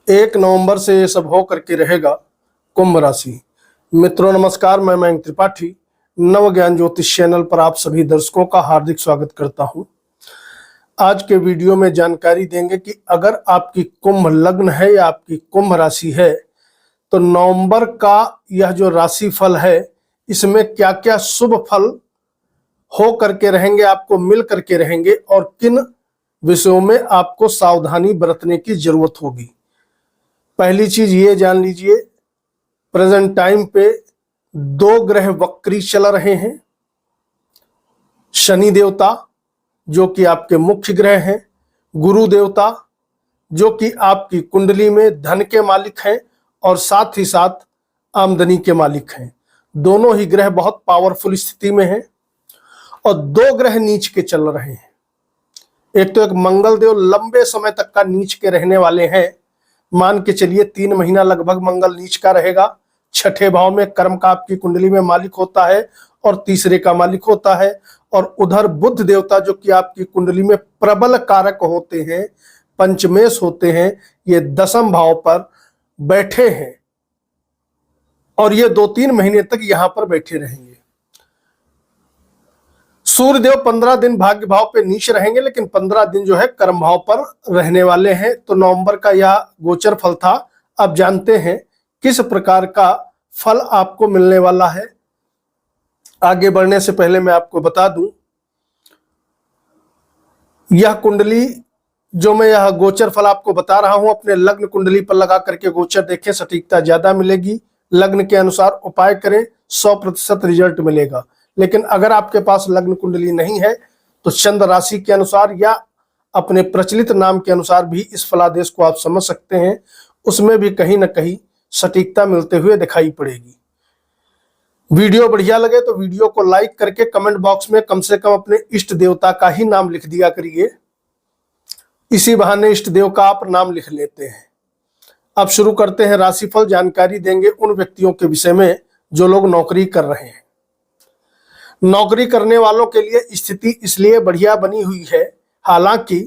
1 नवंबर से ये सब हो करके रहेगा कुंभ राशि। मित्रों नमस्कार, मैं मयंक त्रिपाठी नव ज्ञान ज्योतिष चैनल पर आप सभी दर्शकों का हार्दिक स्वागत करता हूं। आज के वीडियो में जानकारी देंगे कि अगर आपकी कुंभ लग्न है या आपकी कुंभ राशि है तो नवंबर का यह जो राशि फल है इसमें क्या क्या शुभ फल हो करके रहेंगे, आपको मिल करके रहेंगे और किन विषयों में आपको सावधानी बरतने की जरूरत होगी। पहली चीज ये जान लीजिए, प्रेजेंट टाइम पे 2 ग्रह वक्री चल रहे हैं। शनि देवता जो कि आपके मुख्य ग्रह हैं, गुरु देवता जो कि आपकी कुंडली में धन के मालिक हैं और साथ ही साथ आमदनी के मालिक हैं। दोनों ही ग्रह बहुत पावरफुल स्थिति में हैं और 2 ग्रह नीच के चल रहे हैं। एक तो एक मंगल देव लंबे समय तक का नीच के रहने वाले हैं, मान के चलिए 3 महीना लगभग मंगल नीच का रहेगा। 6ठे भाव में कर्म का आपकी कुंडली में मालिक होता है और तीसरे का मालिक होता है। और उधर बुध देवता जो कि आपकी कुंडली में प्रबल कारक होते हैं, पंचमेश होते हैं, ये 10म भाव पर बैठे हैं और ये 2-3 महीने तक यहां पर बैठे रहेंगे। सूर्य देव 15 दिन भाग्य भाव पे नीच रहेंगे, लेकिन 15 दिन जो है कर्म भाव पर रहने वाले हैं। तो नवंबर का यह गोचर फल था। अब जानते हैं किस प्रकार का फल आपको मिलने वाला है। आगे बढ़ने से पहले मैं आपको बता दूं, यह कुंडली जो मैं यह गोचर फल आपको बता रहा हूं, अपने लग्न कुंडली पर लगा करके गोचर देखें, सटीकता ज्यादा मिलेगी। लग्न के अनुसार उपाय करें, 100% रिजल्ट मिलेगा। लेकिन अगर आपके पास लग्न कुंडली नहीं है तो चंद्र राशि के अनुसार या अपने प्रचलित नाम के अनुसार भी इस फलादेश को आप समझ सकते हैं। उसमें भी कहीं ना कहीं सटीकता मिलते हुए दिखाई पड़ेगी। वीडियो बढ़िया लगे तो वीडियो को लाइक करके कमेंट बॉक्स में कम से कम अपने इष्ट देवता का ही नाम लिख दिया करिए। इसी बहाने इष्ट देव का आप नाम लिख लेते हैं। अब शुरू करते हैं राशिफल। जानकारी देंगे उन व्यक्तियों के विषय में जो लोग नौकरी कर रहे हैं। नौकरी करने वालों के लिए स्थिति इसलिए बढ़िया बनी हुई है, हालांकि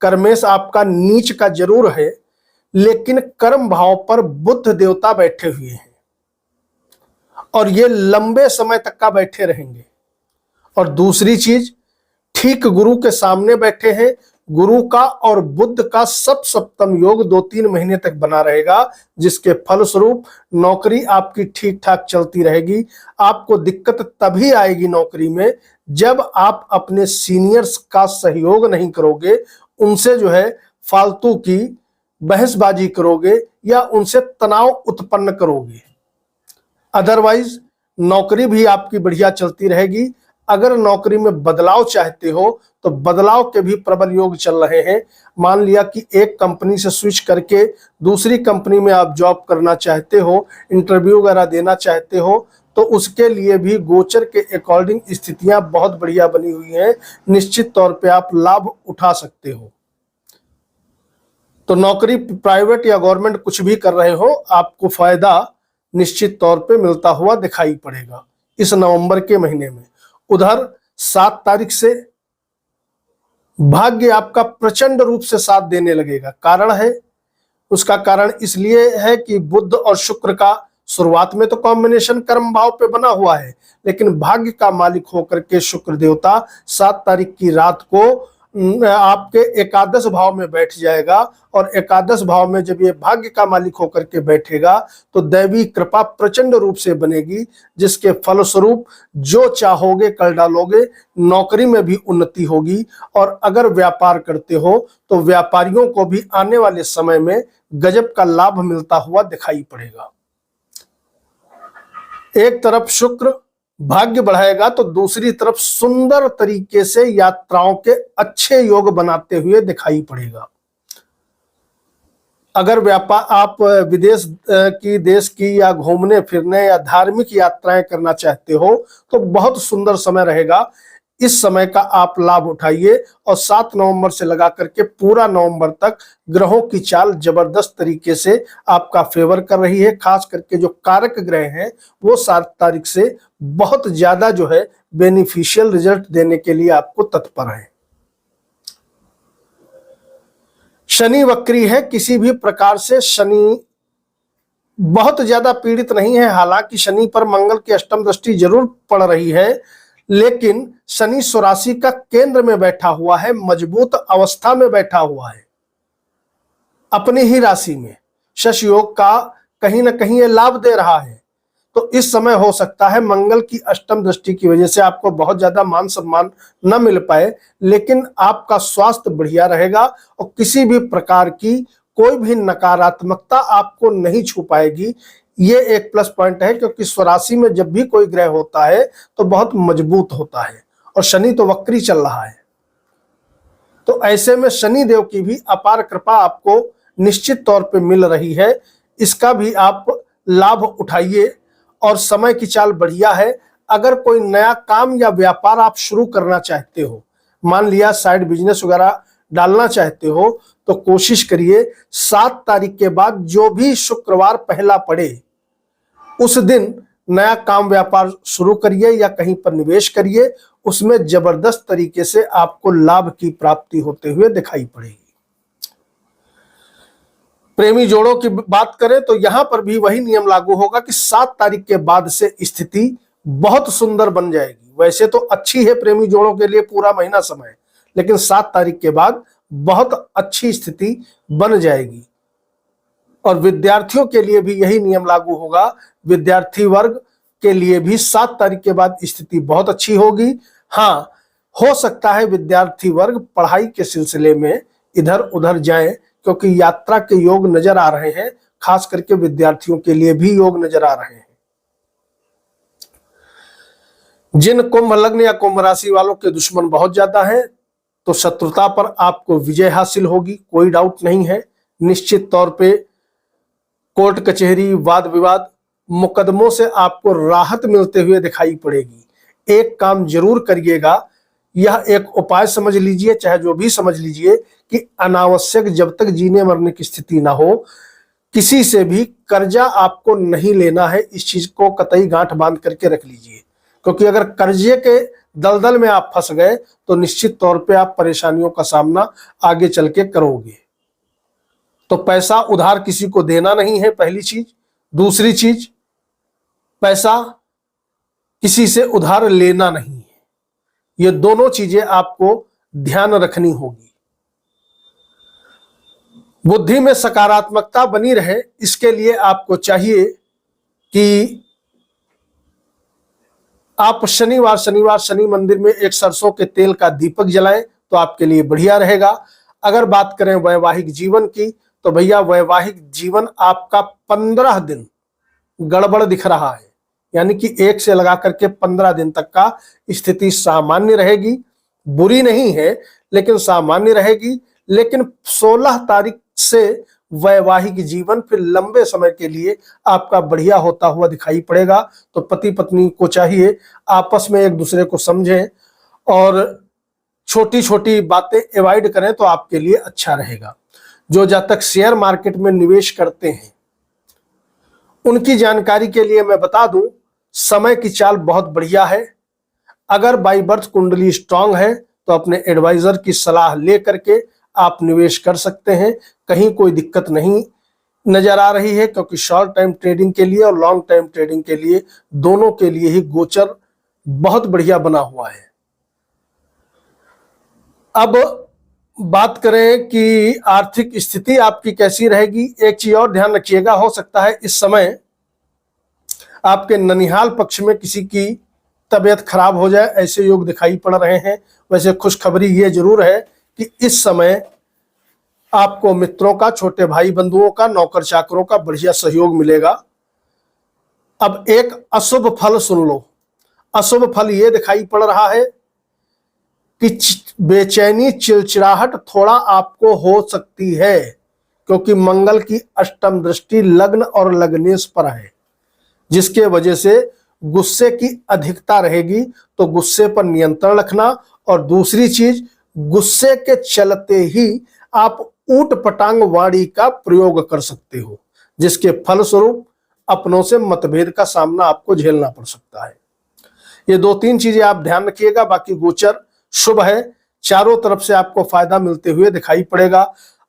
कर्मेश आपका नीच का जरूर है, लेकिन कर्म भाव पर बुध देवता बैठे हुए हैं और ये लंबे समय तक का बैठे रहेंगे। और दूसरी चीज, ठीक गुरु के सामने बैठे हैं। गुरु का और बुध का सप्तम योग 2-3 महीने तक बना रहेगा, जिसके फलस्वरूप नौकरी आपकी ठीक ठाक चलती रहेगी। आपको दिक्कत तभी आएगी नौकरी में जब आप अपने सीनियर्स का सहयोग नहीं करोगे, उनसे जो है फालतू की बहसबाजी करोगे या उनसे तनाव उत्पन्न करोगे। अदरवाइज नौकरी भी आपकी बढ़िया चलती रहेगी। अगर नौकरी में बदलाव चाहते हो तो बदलाव के भी प्रबल योग चल रहे हैं। मान लिया कि एक कंपनी से स्विच करके दूसरी कंपनी में आप जॉब करना चाहते हो, इंटरव्यू वगैरह देना चाहते हो, तो उसके लिए भी गोचर के अकॉर्डिंग स्थितियां बहुत बढ़िया बनी हुई हैं। निश्चित तौर पे आप लाभ उठा सकते हो। तो नौकरी प्राइवेट या गवर्नमेंट कुछ भी कर रहे हो, आपको फायदा निश्चित तौर पे मिलता हुआ दिखाई पड़ेगा इस नवंबर के महीने में। उधर 7 तारीख से भाग्य आपका प्रचंड रूप से साथ देने लगेगा। कारण है, उसका कारण इसलिए है कि बुध और शुक्र का शुरुआत में तो कॉम्बिनेशन कर्म भाव पे बना हुआ है, लेकिन भाग्य का मालिक होकर के शुक्र देवता 7 तारीख की रात को आपके एकादश भाव में बैठ जाएगा। और एकादश भाव में जब ये भाग्य का मालिक होकर के बैठेगा तो दैवी कृपा प्रचंड रूप से बनेगी, जिसके फलस्वरूप जो चाहोगे कर डालोगे। नौकरी में भी उन्नति होगी और अगर व्यापार करते हो तो व्यापारियों को भी आने वाले समय में गजब का लाभ मिलता हुआ दिखाई पड़ेगा। एक तरफ शुक्र भाग्य बढ़ाएगा तो दूसरी तरफ सुंदर तरीके से यात्राओं के अच्छे योग बनाते हुए दिखाई पड़ेगा। अगर व्यापार आप विदेश की, देश की या घूमने फिरने या धार्मिक यात्राएं करना चाहते हो तो बहुत सुंदर समय रहेगा। इस समय का आप लाभ उठाइए और 7 नवंबर से लगा करके पूरा नवंबर तक ग्रहों की चाल जबरदस्त तरीके से आपका फेवर कर रही है। खास करके जो कारक ग्रह हैं वो 7 तारीख से बहुत ज्यादा जो है बेनिफिशियल रिजल्ट देने के लिए आपको तत्पर है। शनि वक्री है, किसी भी प्रकार से शनि बहुत ज्यादा पीड़ित नहीं है। हालांकि शनि पर मंगल की अष्टम दृष्टि जरूर पड़ रही है, लेकिन शनि स्वराशि का केंद्र में बैठा हुआ है, मजबूत अवस्था में बैठा हुआ है अपनी ही राशि में। शश योग का कहीं ना कहीं ये लाभ दे रहा है। तो इस समय हो सकता है मंगल की अष्टम दृष्टि की वजह से आपको बहुत ज्यादा मान सम्मान न मिल पाए, लेकिन आपका स्वास्थ्य बढ़िया रहेगा और किसी भी प्रकार की कोई भी नकारात्मकता आपको नहीं छू पाएगी। ये एक प्लस पॉइंट है, क्योंकि स्वराशि में जब भी कोई ग्रह होता है तो बहुत मजबूत होता है, और शनि तो वक्री चल रहा है। तो ऐसे में शनि देव की भी अपार कृपा आपको निश्चित तौर पे मिल रही है। इसका भी आप लाभ उठाइए, और समय की चाल बढ़िया है। अगर कोई नया काम या व्यापार आप शुरू करना चाहते हो, मान लिया साइड बिजनेस वगैरह डालना चाहते हो, तो कोशिश करिए 7 तारीख के बाद जो भी शुक्रवार पहला पड़े उस दिन नया काम व्यापार शुरू करिए या कहीं पर निवेश करिए। उसमें जबरदस्त तरीके से आपको लाभ की प्राप्ति होते हुए दिखाई पड़ेगी। प्रेमी जोड़ों की बात करें तो यहां पर भी वही नियम लागू होगा कि 7 तारीख के बाद से स्थिति बहुत सुंदर बन जाएगी। वैसे तो अच्छी है प्रेमी जोड़ों के लिए पूरा महीना समय, लेकिन 7 तारीख के बाद बहुत अच्छी स्थिति बन जाएगी। और विद्यार्थियों के लिए भी यही नियम लागू होगा। विद्यार्थी वर्ग के लिए भी 7 तारीख के बाद स्थिति बहुत अच्छी होगी। हाँ, हो सकता है विद्यार्थी वर्ग पढ़ाई के सिलसिले में इधर उधर जाएं, क्योंकि यात्रा के योग नजर आ रहे हैं। खास करके विद्यार्थियों के लिए भी योग नजर आ रहे हैं। जिन कुंभ लग्न या कुंभ राशि वालों के दुश्मन बहुत ज्यादा हैं, तो शत्रुता पर आपको विजय हासिल होगी, कोई डाउट नहीं है। निश्चित तौर पे कोर्ट कचहरी, वाद विवाद, मुकदमों से आपको राहत मिलते हुए दिखाई पड़ेगी। एक काम जरूर करिएगा, यह एक उपाय समझ लीजिए, चाहे जो भी समझ लीजिए, कि अनावश्यक जब तक जीने मरने की स्थिति ना हो, किसी से भी कर्जा आपको नहीं लेना है। इस चीज को कतई गांठ बांध करके रख लीजिए, क्योंकि अगर कर्जे के दलदल में आप फंस गए तो निश्चित तौर पे आप परेशानियों का सामना आगे चल के करोगे। तो पैसा उधार किसी को देना नहीं है, पहली चीज। दूसरी चीज, पैसा किसी से उधार लेना नहीं है। ये दोनों चीजें आपको ध्यान रखनी होगी। बुद्धि में सकारात्मकता बनी रहे, इसके लिए आपको चाहिए कि आप शनिवार शनि मंदिर में एक सरसों के तेल का दीपक जलाएं, तो आपके लिए बढ़िया रहेगा। अगर बात करें वैवाहिक जीवन की, तो भैया वैवाहिक जीवन आपका 15 दिन गड़बड़ दिख रहा है। यानी कि 1 से लगा करके 15 दिन तक का स्थिति सामान्य रहेगी, बुरी नहीं है लेकिन सामान्य रहेगी। लेकिन 16 तारीख से वैवाहिक जीवन फिर लंबे समय के लिए आपका बढ़िया होता हुआ दिखाई पड़ेगा। तो पति पत्नी को चाहिए आपस में एक दूसरे को समझें और छोटी छोटी बातें अवॉइड करें, तो आपके लिए अच्छा रहेगा। जो जातक शेयर मार्केट में निवेश करते हैं, उनकी जानकारी के लिए मैं बता दूं, समय की चाल बहुत बढ़िया है। अगर बाई बर्थ कुंडली स्ट्रांग है तो अपने एडवाइजर की सलाह ले करके आप निवेश कर सकते हैं। कहीं कोई दिक्कत नहीं नजर आ रही है, क्योंकि शॉर्ट टाइम ट्रेडिंग के लिए और लॉन्ग टाइम ट्रेडिंग के लिए दोनों के लिए ही गोचर बहुत बढ़िया बना हुआ है। अब बात करें कि आर्थिक स्थिति आपकी कैसी रहेगी। एक चीज और ध्यान रखिएगा, हो सकता है इस समय आपके ननिहाल पक्ष में किसी की तबीयत खराब हो जाए, ऐसे योग दिखाई पड़ रहे हैं। वैसे खुशखबरी ये जरूर है कि इस समय आपको मित्रों का, छोटे भाई बंधुओं का, नौकर चाकरों का बढ़िया सहयोग मिलेगा। अब एक अशुभ फल सुन लो। अशुभ फल ये दिखाई पड़ रहा है कि बेचैनी, चिड़चिड़ाहट थोड़ा आपको हो सकती है, क्योंकि मंगल की अष्टम दृष्टि लग्न और लग्नेश पर है, जिसके वजह से गुस्से की अधिकता रहेगी। तो गुस्से पर नियंत्रण रखना। और दूसरी चीज, गुस्से के चलते ही आप ऊट पटांग वाणी का प्रयोग कर सकते हो, जिसके फलस्वरूप अपनों से मतभेद का सामना आपको झेलना पड़ सकता है। ये 2-3 चीजें आप ध्यान रखिएगा। बाकी गोचर शुभ है, चारों तरफ से आपको फायदा मिलते हुए दिखाई पड़ेगा।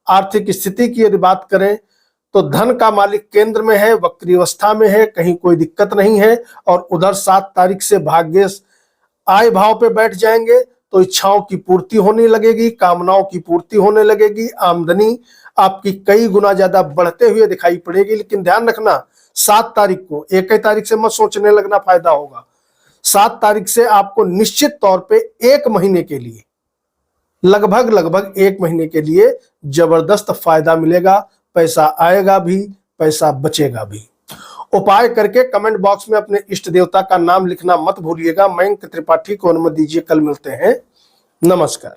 आर्थिक स्थिति की यदि बात करें तो धन का मालिक केंद्र में है, वक्री अवस्था में है, कहीं कोई दिक्कत नहीं है। और उधर 7 तारीख से भाग्य आय भाव पे बैठ जाएंगे तो इच्छाओं की पूर्ति होने लगेगी, कामनाओं की पूर्ति होने लगेगी, आमदनी आपकी कई गुना ज्यादा बढ़ते हुए दिखाई पड़ेगी। लेकिन ध्यान रखना 7 तारीख को, 1 तारीख से मत सोचने लगना फायदा होगा। 7 तारीख से आपको निश्चित तौर पे 1 महीने के लिए, लगभग 1 महीने के लिए जबरदस्त फायदा मिलेगा। पैसा आएगा भी, पैसा बचेगा भी। उपाय करके कमेंट बॉक्स में अपने इष्ट देवता का नाम लिखना मत भूलिएगा। मयंक त्रिपाठी को अनुमति दीजिए, कल मिलते हैं। नमस्कार।